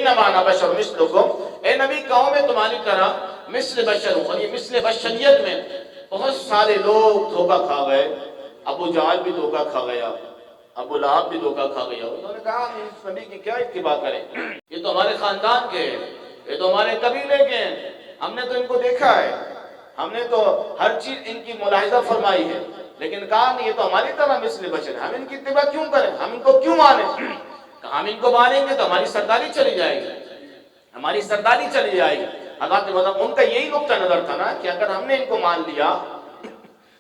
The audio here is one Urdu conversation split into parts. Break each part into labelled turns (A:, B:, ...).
A: انما انا بشر مثلکم، اے نبی کہو میں تمہاری طرح مثل بشر ہوں. اور یہ مثل بشریت میں بہت سارے لوگ دھوکہ کھا گئے. ابو جہل بھی دھوکہ کھا گیا، ابو لہب بھی دھوکہ کھا گیا. انہوں نے کہا ہم اس نبی کی کیا اتباع کریں، یہ تو ہمارے خاندان کے ہیں، یہ تو ہمارے قبیلے کے ہیں، ہم نے تو ان کو دیکھا ہے، ہم نے تو ہر چیز ان کی ملاحظہ فرمائی ہے. لیکن کہا نہیں، یہ تو ہماری طرح مثل بشر ہے، ہم ان کی اتباع کیوں کریں، ہم ان کو کیوں مانیں. ہم ان کو مانیں گے تو ہماری سرداری چلی جائے گی، ہماری سرداری چلی جائے گی. حضرت مطلب ان کا یہی نقطہ نظر تھا نا کہ اگر ہم نے ان کو مان لیا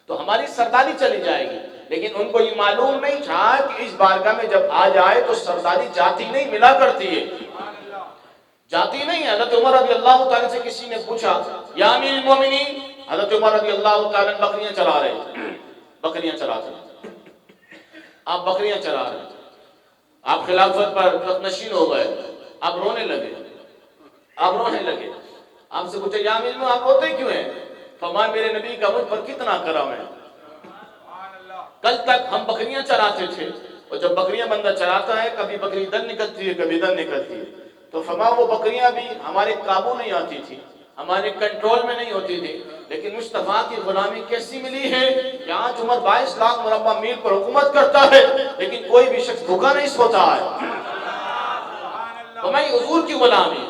A: تو ہماری سرداری چلی جائے گی. لیکن ان کو یہ معلوم نہیں تھا کہ اس بارگاہ میں جب آ جائے تو سرداری جاتی نہیں، ملا کرتی ہے، جاتی نہیں ہے. حضرت عمر رضی اللہ تعالیٰ سے کسی نے پوچھا یا امیر المومنین، حضرت عمر رضی اللہ تعالیٰ بکریاں چلا رہے، بکریاں چلاتے ہیں، آپ بکریاں چلا رہے ہیں، آپ خلافت پر تخت نشین ہو گئے، آپ رونے لگے، آپ رونے لگے. آپ سے پوچھا یا امیر المومنین آپ روتے کیوں ہیں؟ فرمایا میرے نبی کا مجھ پر کتنا کرم ہے. کل تک ہم بکریاں چراتے تھے، اور جب بکریاں بندہ چراتا ہے کبھی بکری ادھر نکلتی ہے کبھی ادھر نکلتی ہے، تو فرمایا وہ بکریاں بھی ہمارے قابو نہیں آتی تھی، ہمارے کنٹرول میں نہیں ہوتی تھی. لیکن مصطفیٰ کی غلامی کیسی ملی ہے کہ آج عمر 22 لاکھ مربع میل پر حکومت کرتا ہے لیکن کوئی بھی شخص بھوکا نہیں سوتا ہے. فرمایا حضور کی غلامی